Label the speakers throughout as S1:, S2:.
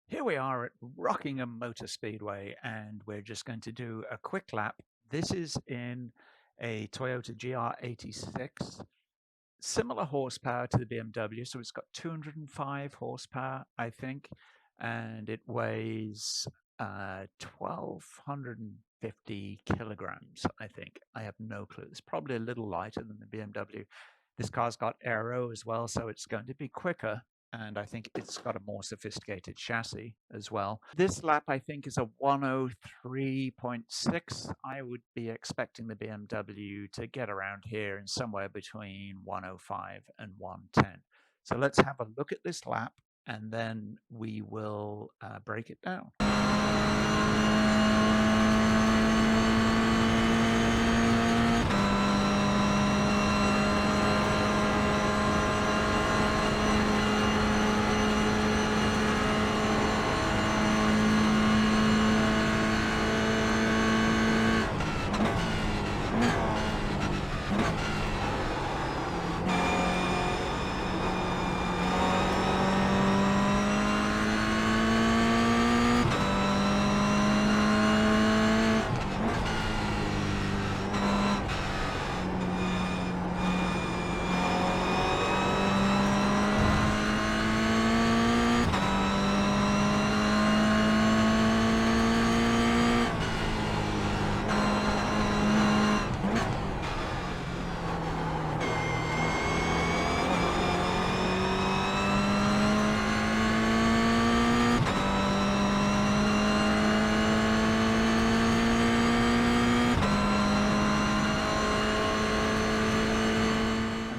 S1: Here we are at Rockingham Motor Speedway, and we're just going to do a quick lap. This is in a Toyota GR86, similar horsepower to the BMW, so it's got 205 horsepower, I think, and it weighs 1,250 kilograms, I think. I have no clue. It's probably a little lighter than the BMW. This car's got aero as well, so it's going to be quicker, and I think it's got a more sophisticated chassis as well. This lap, I think, is a 103.6. I would be expecting the BMW to get around here in somewhere between 105 and 110. So let's have a look at this lap, and then we will break it down.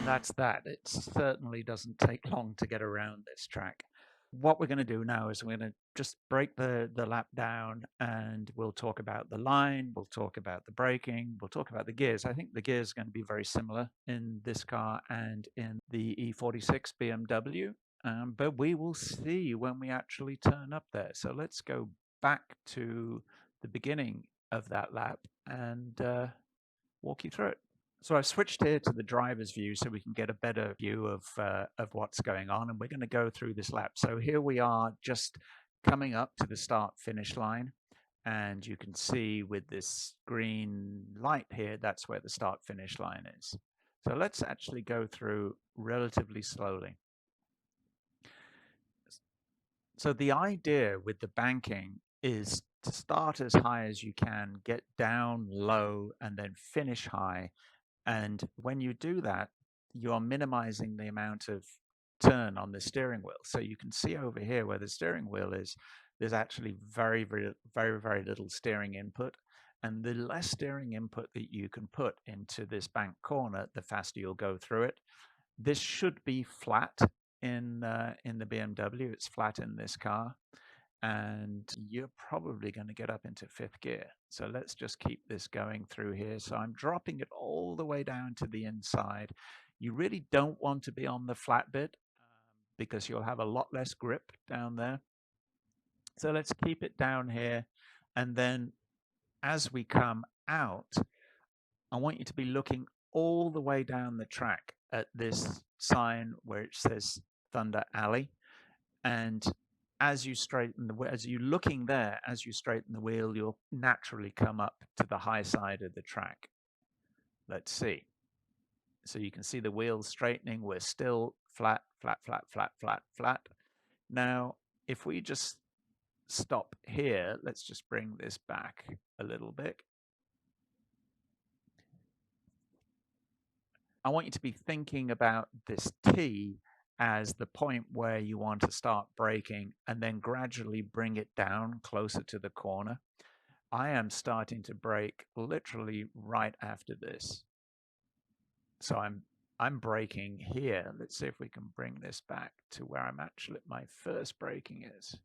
S1: That's that. It certainly doesn't take long to get around this track. What we're going to do now is we're going to just break the lap down, and we'll talk about the line, we'll talk about the braking, we'll talk about the gears. I think the gears are going to be very similar in this car and in the E46 BMW, but we will see when we actually turn up there. So let's go back to the beginning of that lap and walk you through it. So I've switched here to the driver's view so we can get a better view of what's going on, and we're going to go through this lap. So here we are just coming up to the start-finish line, and you can see with this green light here, that's where the start-finish line is. So let's actually go through relatively slowly. So the idea with the banking is to start as high as you can, get down low, and then finish high. And when you do that, you're minimizing the amount of turn on the steering wheel. So you can see over here where the steering wheel is, there's actually very, very little steering input. And the less steering input that you can put into this bank corner, the faster you'll go through it. This should be flat in the BMW. It's flat in this car. And you're probably going to get up into fifth gear. So let's just keep this going through here. So I'm dropping it all the way down to the inside. You really don't want to be on the flat bit because you'll have a lot less grip down there. So let's keep it down here. And then as we come out, I want you to be looking all the way down the track at this sign where it says Thunder Alley. And as you straighten as you're looking there, as you straighten the wheel, you'll naturally come up to the high side of the track. Let's see. So you can see the wheels straightening. We're still flat, flat, flat, flat, flat, flat. Now, if we just stop here, let's just bring this back a little bit. I want you to be thinking about this T as the point where you want to start braking and then gradually bring it down closer to the corner. I am starting to brake literally right after this. So I'm braking here. Let's see if we can bring this back to where I'm actually, my first braking is.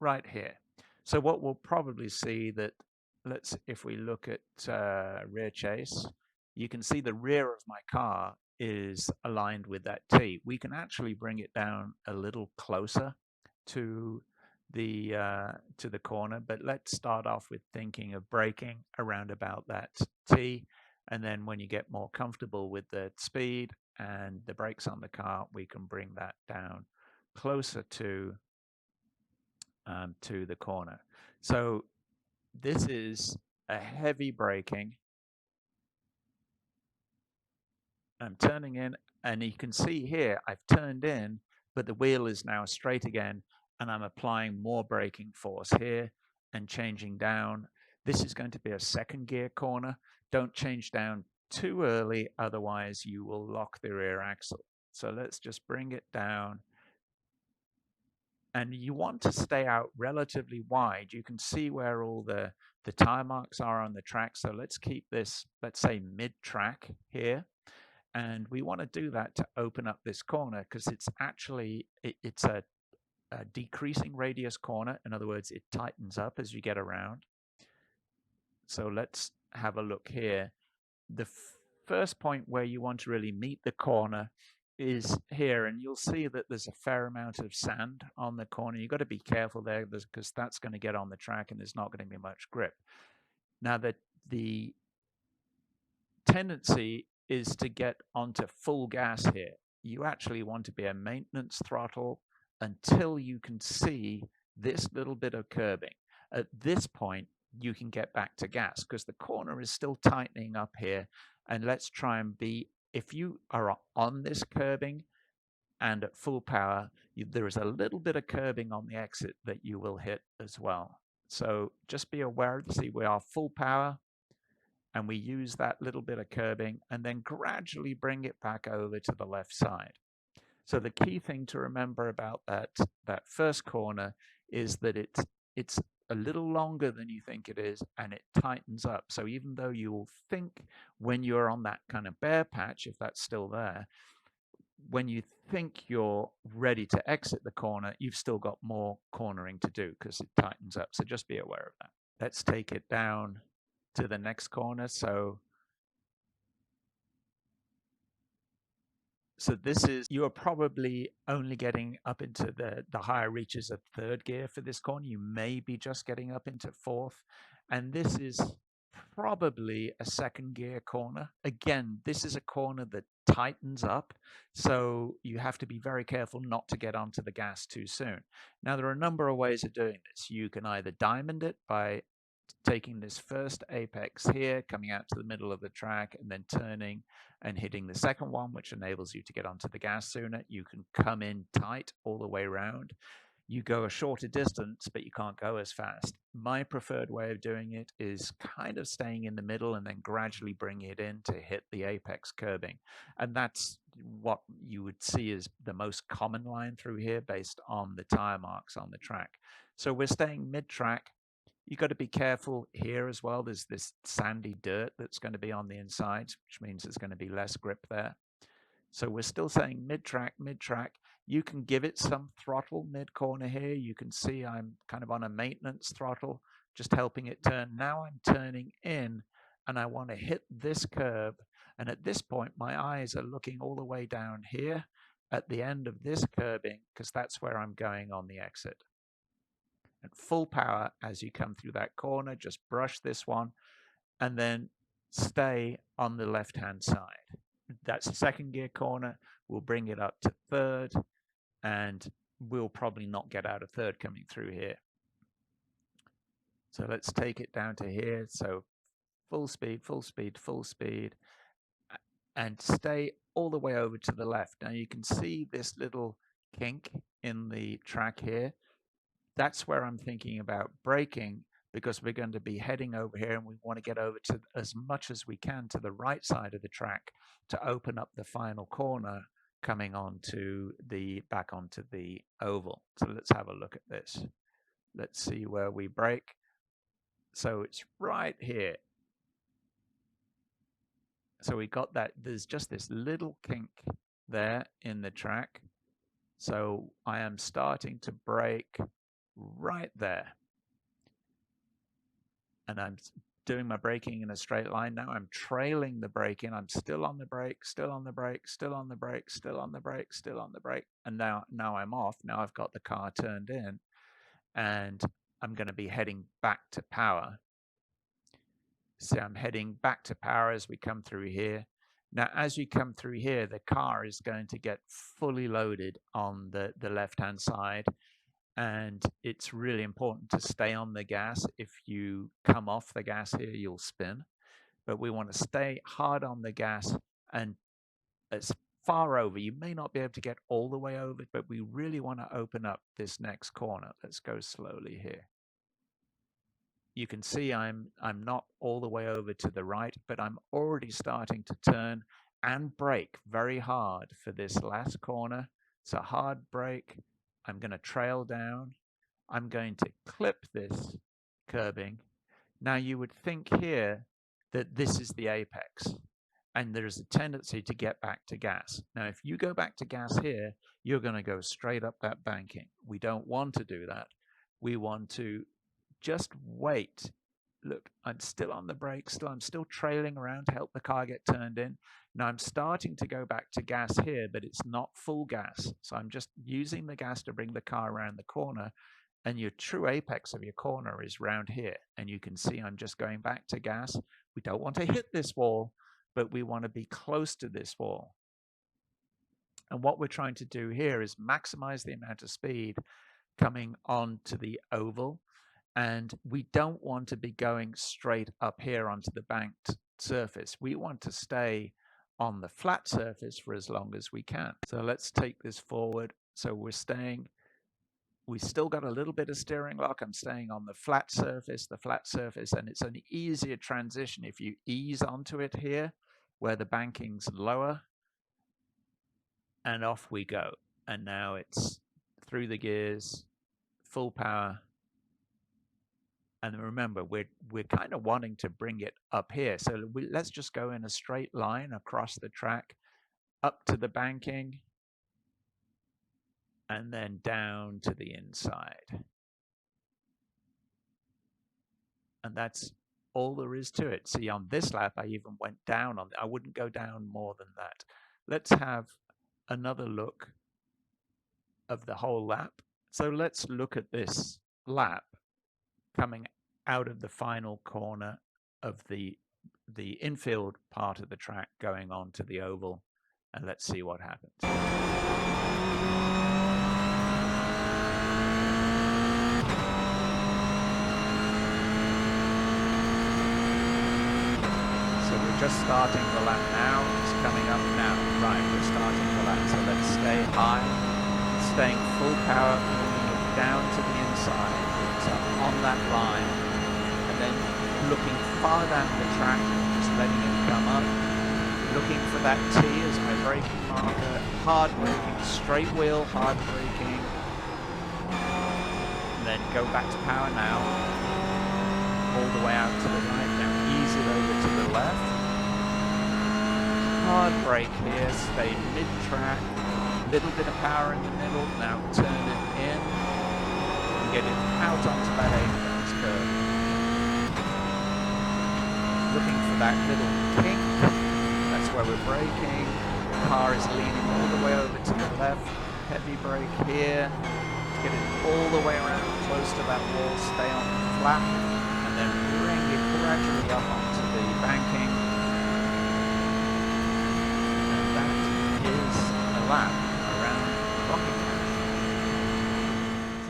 S1: Right here. So what we'll probably see that, if we look at rear chase, you can see the rear of my car is aligned with that T. We can actually bring it down a little closer to the corner, but let's start off with thinking of braking around about that T, And then when you get more comfortable with the speed and the brakes on the car, we can bring that down closer to the corner. So this is a heavy braking. I'm turning in, and you can see here I've turned in, but the wheel is now straight again, and I'm applying more braking force here and changing down. This is going to be a second gear corner. Don't change down too early, otherwise you will lock the rear axle. So let's just bring it down. And you want to stay out relatively wide. You can see where all the tire marks are on the track. So let's keep this, let's say, mid-track here. And we want to do that to open up this corner, because it's actually, it's a decreasing radius corner. In other words, it tightens up as you get around. So let's have a look here. The first point where you want to really meet the corner is here, and you'll see that there's a fair amount of sand on the corner. You've got to be careful there, because that's going to get on the track and there's not going to be much grip. Now, the tendency is to get onto full gas here. You actually want to be a maintenance throttle until you can see this little bit of curbing. At this point, you can get back to gas, because the corner is still tightening up here. And let's try and be, if you are on this curbing and at full power, there is a little bit of curbing on the exit that you will hit as well. So just be aware. See, we are full power, and we use that little bit of curbing and then gradually bring it back over to the left side. So the key thing to remember about that first corner is that it's a little longer than you think it is, and it tightens up. So even though you will think when you're on that kind of bare patch, if that's still there, when you think you're ready to exit the corner, you've still got more cornering to do because it tightens up. So just be aware of that. Let's take it down to the next corner. So this is, you are probably only getting up into the higher reaches of third gear for this corner. You may be just getting up into fourth. And this is probably a second gear corner. Again, this is a corner that tightens up. So you have to be very careful not to get onto the gas too soon. Now, there are a number of ways of doing this. You can either diamond it by taking this first apex here, coming out to the middle of the track, and then turning and hitting the second one, which enables you to get onto the gas sooner. You can come in tight all the way around. You go a shorter distance, but you can't go as fast. My preferred way of doing it is kind of staying in the middle and then gradually bringing it in to hit the apex curbing. And that's what you would see as the most common line through here based on the tire marks on the track. So we're staying mid-track. You've got to be careful here as well. There's this sandy dirt that's going to be on the insides, which means there's going to be less grip there. So we're still saying mid-track, mid-track. You can give it some throttle mid-corner here. You can see I'm kind of on a maintenance throttle, just helping it turn. Now I'm turning in, and I want to hit this curb. And at this point, my eyes are looking all the way down here at the end of this curbing, because that's where I'm going on the exit. At full power, as you come through that corner, just brush this one and then stay on the left-hand side. That's the second gear corner. We'll bring it up to third, and we'll probably not get out of third coming through here. So let's take it down to here. So full speed, full speed, full speed, and stay all the way over to the left. Now you can see this little kink in the track here. That's where I'm thinking about braking, because we're going to be heading over here and we want to get over to as much as we can to the right side of the track to open up the final corner coming onto back onto the oval. So let's have a look at this. Let's see where we brake. So it's right here. So we got that. There's just this little kink there in the track. So I am starting to brake right there. And I'm doing my braking in a straight line. Now I'm trailing the braking. I'm still on the brake, still on the brake, still on the brake, still on the brake, still on the brake. And now I'm off. Now I've got the car turned in, and I'm going to be heading back to power. See, I'm heading back to power as we come through here. Now, as you come through here, the car is going to get fully loaded on the left-hand side, and it's really important to stay on the gas. If you come off the gas here, you'll spin, but we want to stay hard on the gas and as far over. You may not be able to get all the way over, but we really want to open up this next corner. Let's go slowly here. You can see I'm not all the way over to the right, but I'm already starting to turn and brake very hard for this last corner. It's a hard brake. I'm going to trail down. I'm going to clip this curbing. Now you would think here that this is the apex, and there's a tendency to get back to gas. Now if you go back to gas here, you're going to go straight up that banking. We don't want to do that. We want to just wait. Look, I'm still on the brakes, I'm still trailing around to help the car get turned in. Now I'm starting to go back to gas here, but it's not full gas. So I'm just using the gas to bring the car around the corner, and your true apex of your corner is round here. And you can see I'm just going back to gas. We don't want to hit this wall, but we want to be close to this wall. And what we're trying to do here is maximize the amount of speed coming onto the oval. And we don't want to be going straight up here onto the banked surface. We want to stay on the flat surface for as long as we can. So let's take this forward. So we still got a little bit of steering lock. I'm staying on the flat surface, and it's an easier transition if you ease onto it here where the banking's lower, and off we go. And now it's through the gears, full power. And remember, we're kind of wanting to bring it up here. So let's just go in a straight line across the track, up to the banking, and then down to the inside. And that's all there is to it. See, on this lap, I even went down on it. I wouldn't go down more than that. Let's have another look of the whole lap. So let's look at this lap coming out of the final corner of the infield part of the track going on to the oval, and let's see what happens. So we're just starting the lap now. It's coming up now. Right, we're starting the lap. So let's stay high, staying full power, moving it down to the inside. It's on that line, and then looking far down the track, just letting it come up, looking for that T as my braking marker, hard braking, straight wheel, hard braking, and then go back to power now, all the way out to the right, now ease it over to the left, hard brake here, stay mid-track, little bit of power in the middle, now turn it in, and get it out onto that apex curve. Looking for that little kink, that's where we're braking. The car is leaning all the way over to the left, heavy brake here, get it all the way around close to that wall, stay on the flat, and then bring it gradually up onto the banking. And that is a lap around Rockingham.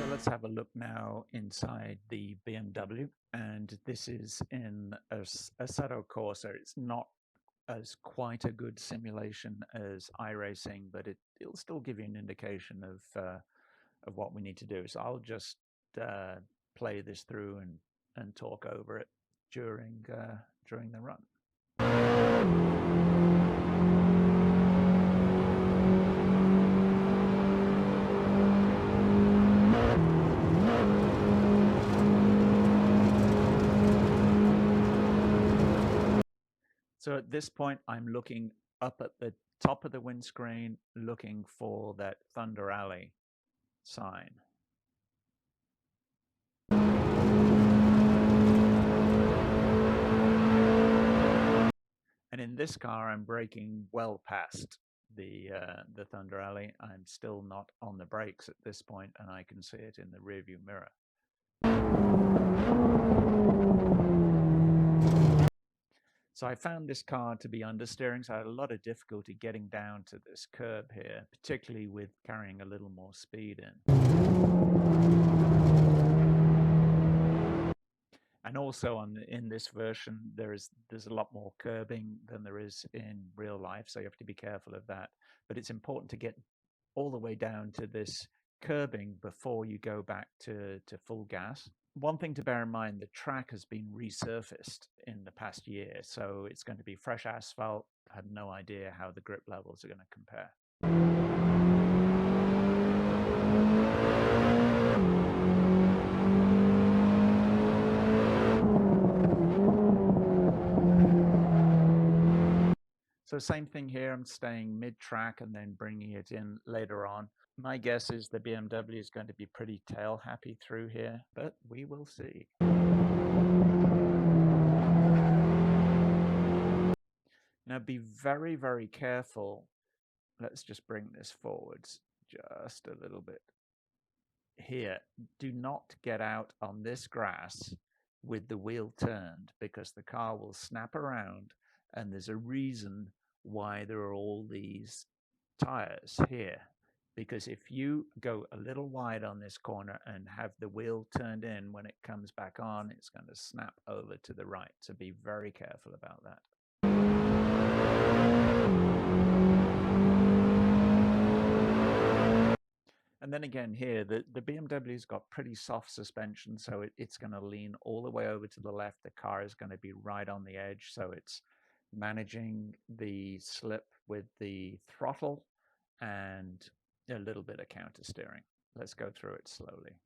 S1: So let's have a look now inside the BMW, and this is in Assetto Corsa. It's not as quite a good simulation as iRacing, but it'll still give you an indication of what we need to do. So I'll just play this through and talk over it during the run. So at this point, I'm looking up at the top of the windscreen, looking for that Thunder Alley sign. And in this car, I'm braking well past the Thunder Alley. I'm still not on the brakes at this point, and I can see it in the rearview mirror. So I found this car to be understeering, so I had a lot of difficulty getting down to this curb here, particularly with carrying a little more speed in. And also in this version, there's a lot more curbing than there is in real life, so you have to be careful of that. But it's important to get all the way down to this curbing before you go back to full gas. One thing to bear in mind, the track has been resurfaced in the past year, so it's going to be fresh asphalt. I have no idea how the grip levels are going to compare. So same thing here, I'm staying mid-track and then bringing it in later on. My guess is the BMW is going to be pretty tail happy through here, but we will see. Now be very, very careful. Let's just bring this forwards just a little bit. Here, do not get out on this grass with the wheel turned, because the car will snap around, and there's a reason why there are all these tires here. Because if you go a little wide on this corner and have the wheel turned in, when it comes back on, it's going to snap over to the right. So be very careful about that. And then again here, the BMW's got pretty soft suspension, so it's going to lean all the way over to the left. The car is going to be right on the edge, so it's managing the slip with the throttle and a little bit of counter steering. Let's go through it slowly.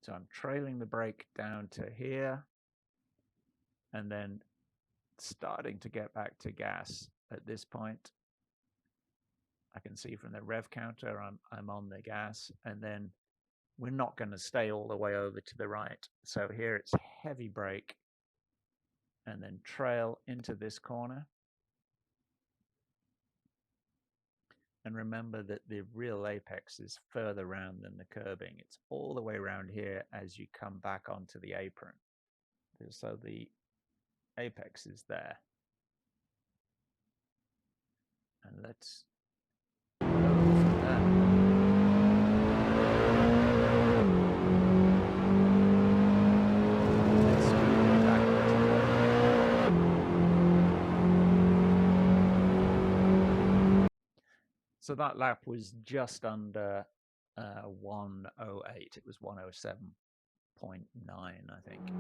S1: So I'm trailing the brake down to here and then starting to get back to gas at this point. I can see from the rev counter I'm on the gas, and then we're not going to stay all the way over to the right. So here it's heavy brake and then trail into this corner. And remember that the real apex is further round than the curbing. It's all the way around here as you come back onto the apron. So the apex is there. And let's go from there. So that lap was just under 1:08. It was 1:07.9, I think.